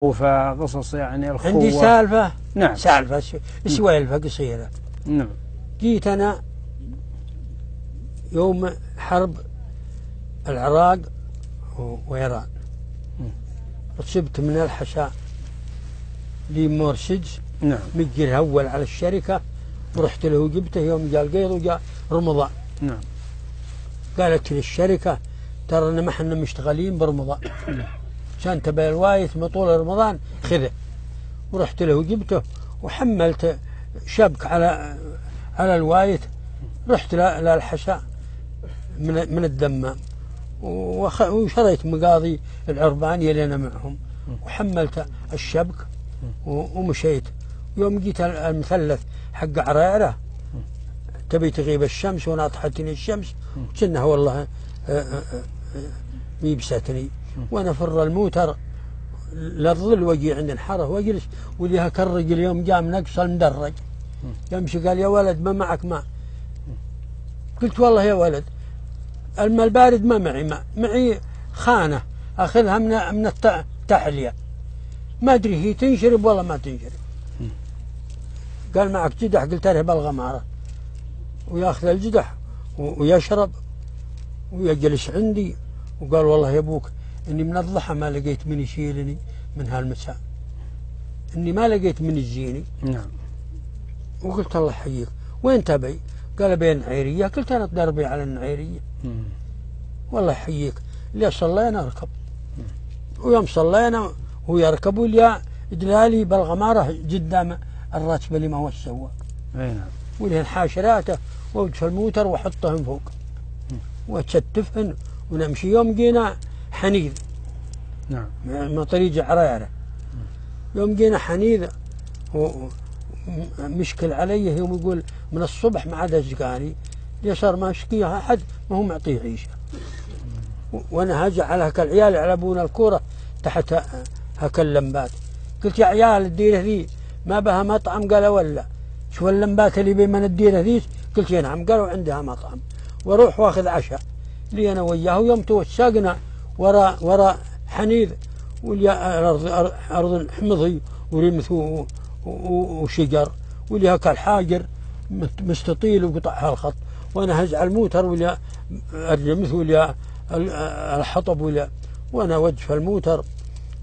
وقصص يعني الخوة. عندي سالفة. نعم. سالفة سوالفة قصيرة. نعم. جيت أنا يوم حرب العراق وإيران، رسبت من الحشاء لمرشد. نعم. مجر أول على الشركة، ورحت له وجبته يوم جاء القيض وجاء رمضان. نعم. قالت لي الشركة ترى ما احنا مشتغلين برمضان، عشان تبع الوايت مطول رمضان خذه. ورحت له وجبته وحملت شبك على الوايت، رحت للحشاء من الدمام وشريت مقاضي العربانية اللي أنا معهم، وحملت الشبك ومشيت. يوم جيت المثلث حق عريرة تبي تغيب الشمس وناطحتني الشمس، كأنها والله ميبستني، وانا فر الموتر للظل واجي عند الحاره واجلس، وليها كالرجل يوم جاء منقص المدرج يمشي قال يا ولد ما معك ماء؟ قلت والله يا ولد الماء البارد ما معي ماء، معي خانه اخذها من التحليه، ما ادري هي تنشرب والله ما تنشرب. قال معك جدح؟ قلت له بالغماره، وياخذ الجدح ويشرب ويجلس عندي، وقال والله يا ابوك اني من الضحى ما لقيت من يشيلني من هالمساء، اني ما لقيت من يجيني. نعم. وقلت الله يحييك وين تبي؟ قال بين النعيريه. قلت انا دربي على النعيريه. والله يحييك اللي صلينا اركب، ويوم صلينا هو يركب واللي دلالي بالغماره قدام الراتب اللي ما هو السواق. اي نعم. ولهن حاشراته ووقف الموتر واحطهم فوق وتشتفهن ونمشي. يوم جينا حنيذ. نعم. من طريق عريرة. يوم جينا حنيذ مشكل علي، يوم يقول من الصبح ما عاد اشقاني، يصير ما اشكيها احد ما هو معطيه عيشه. وانا هاجع على هك العيال يلعبون الكوره تحت هك اللمبات. قلت يا عيال الديره ذي ما بها مطعم؟ قالوا ولا شو اللمبات اللي بين الديره ذي؟ قلت يا نعم. قالوا عندها مطعم، واروح واخذ عشاء لي انا وياه. ويوم توسقنا وراء حنيذ واللي ارض حمضي ورمث وشجر، واللي هكا الحاجر مستطيل وقطعها الخط، وانا هزع الموتر واللي الرمث واللي الحطب واللي، وانا اوجف الموتر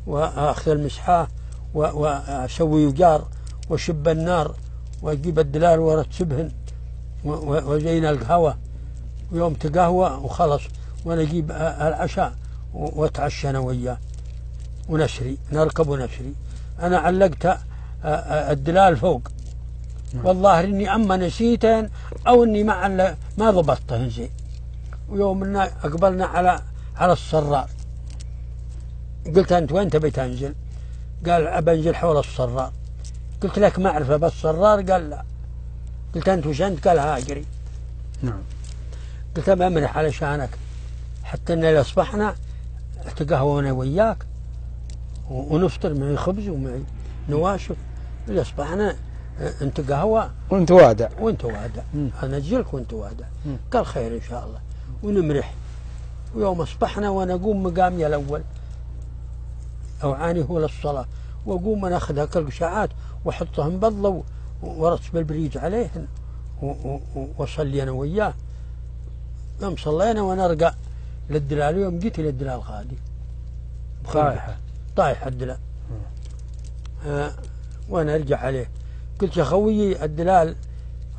واخذ المسحاه واسوي وجار وشب النار واجيب الدلال ورتبهن وجينا القهوه. ويوم تقهوى وخلص وانا اجيب العشاء واتعشى انا وياه ونشري، نركب ونشري. انا علقت الدلال فوق، والظاهر اني اما نسيتهن او اني ما ضبطتهن زين. ويوم اقبلنا على الصرار، قلت انت وين تبي تنزل؟ قال ابى انزل حول الصرار. قلت لك معرفه بالصرار؟ قال لا. قلت انت وش انت؟ قال هاجري. نعم. قلت بأمرح علشانك حتى ان اللي اصبحنا تقهوى انا وياك ونفطر، معي خبز ومعي نواشف، اللي اصبحنا انت قهوى وانت وادع انا اجيلك وانت وادع. قال خير ان شاء الله. ونمرح. ويوم اصبحنا وانا اقوم مقامي الاول اوعاني هو للصلاه، واقوم انا اخذ هكا القشاعات واحطهم بضله ورتب البريج عليهن واصلي انا وياه. يوم صلينا وانا ارجع للدلال. يوم جيت الى الدلال غادي طايحه الدلال. وانا ارجع عليه قلت يا خويي الدلال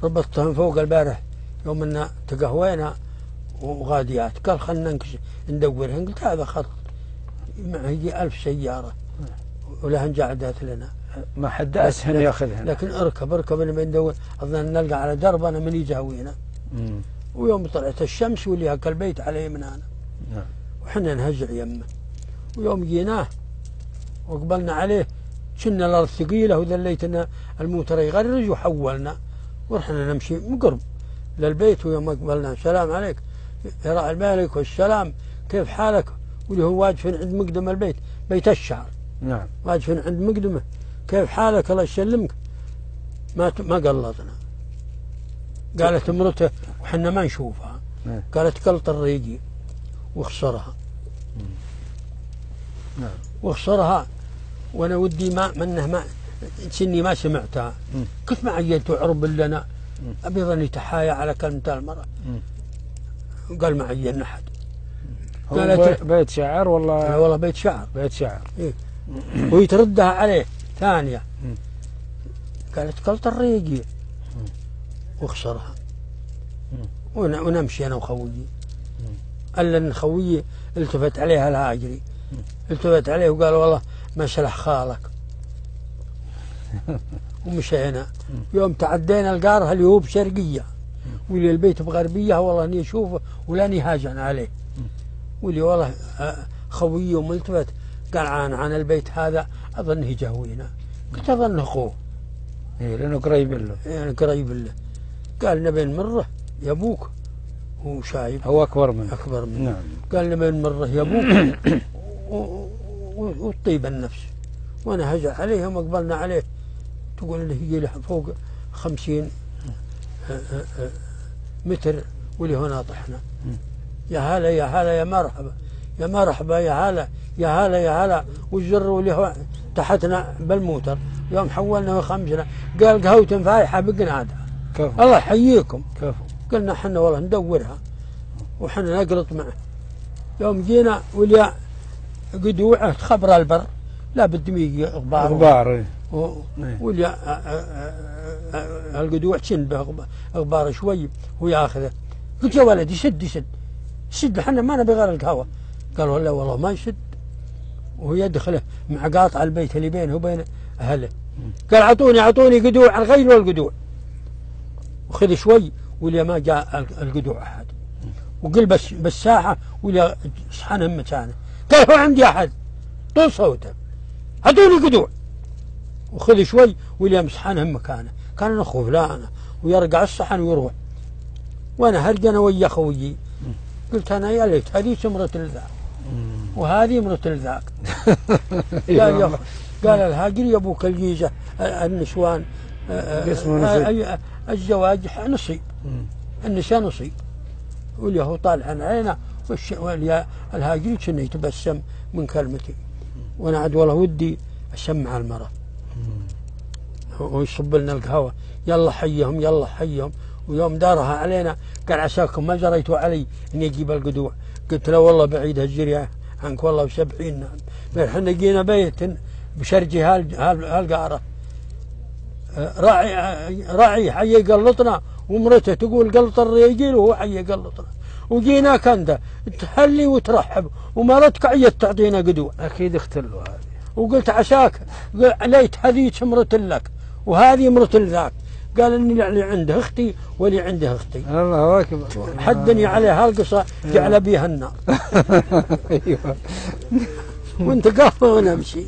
ربطتهم فوق البارح يوم ان تقهوينا وغاديات. قال خلنا ندورهن. قلت هذا خط معي 1000 سياره ولهن قاعدات لنا ما حد اسهل ياخذهن، لكن اركب انا بندور اظن نلقى على درب انا من يجاوينا. ويوم طلعت الشمس واللي هكا البيت على يمنانا. نعم. وحنا نهزع يمه. ويوم جيناه وقبلنا عليه كنا الارض ثقيله وذليتنا الموتر يغرج وحولنا ورحنا نمشي مقرب للبيت. ويوم قبلنا السلام عليك يا راعي المالك والسلام كيف حالك؟ واللي هو واقف عند مقدم البيت، بيت الشعر. نعم. واقف عند مقدمه كيف حالك الله يسلمك؟ ما قلطنا. قالت امرته وحنا ما نشوفها. قالت قلط الريقي واخسرها. نعم. واخسرها وانا ودي ما منه ما سني ما سمعتها. كيف ما عينتوا عرب لنا؟ ابي ظني تحايا على كلمه المراه. قال ما عينا احد. قالت بيت شعر والله؟ والله بيت شعر. بيت شعر. إيه؟ وهي تردها عليه ثانيه. قالت كلت الريقي واخسرها. ونمشي انا وخويي. الا ان خويي التفت عليها الهاجري، التفت عليه وقال والله ما شلح خالك. ومشينا. يوم تعدينا القارة اللي هو بشرقية واللي البيت بغربية، والله اني اشوفه ولاني هاجن عليه. واللي والله خويه وملتفت قال عن البيت هذا اظنه جهوينا. قلت اظن اخوه. إيه لانه قريب له. يعني قريب له. قال نبي نمره يا ابوك. هو شايب. هو اكبر منه. اكبر منه. نعم. قال نبي نمره يا ابوك وطيب النفس. وانا هجع عليه وقبلنا عليه. تقول له يجي له فوق 50 متر واللي هنا طحنا. يا هلا يا هلا يا مرحبا يا مرحبا يا هلا يا هلا يا هلا. والجر واللي هو تحتنا بالموتر. يوم حولنا وخمسنا قال قهوة فايحة بقنادها. الله يحييكم. كفو. قلنا احنا والله ندورها وحنا نقلط معه. يوم جينا واللي قدوعه خبر البر لا بدميق اخبار. واللي القدوع تشن به اخبار شوي وياخذه. قلت يا ولدي سد سد احنا ما نبي غير القهوه. قالوا لا والله ما يسد. وهو يدخله مع قاطع البيت اللي بينه وبين اهله. قال اعطوني قدوع الغير والقدوع. وخذ شوي واللي ما جاء القدوع احد. وقل بس ساعه واللي صحن مكانه. قال هو عندي احد. طول صوته اعطوني قدوع. وخذ شوي واللي مسحنه مكانه. كان نخوف لا انا ويرقع الصحن ويروح. وانا هرجنا ويا خويي. قلت انا يا ليت هذه سمرة الذاك وهذه مرة الذاك. قال الهاجري يا ابوك الجيزه النسوان الزواج نصيب. النساء نصيب. واللي هو طالع علينا الهاجري كان يتبسم من كلمتي. وانا عاد والله ودي اسمع المرأة ويصب لنا القهوه. يلا حيهم يلا حيهم. ويوم دارها علينا قال عساكم ما جريتوا علي اني اجيب القدوع. قلت له والله بعيد هالجري عنك والله ب70 نعم. احنا جينا بيت بشرجي هالقاره. راعي حي يقلطنا ومرته تقول قلط الرجال وهو حي يقلطنا. وجينا كنده تهلي وترحب ومرتك عيت تعطينا قدوع. اكيد اختلوا هذه. وقلت عساك ليت هذه مرة لك وهذه مرة ذاك. قال اني اللي عنده اختي واللي عنده اختي. الله اكبر. حدني عليها القصه جعل بيها النار. ايوه. وانت قهوه وانا امشي.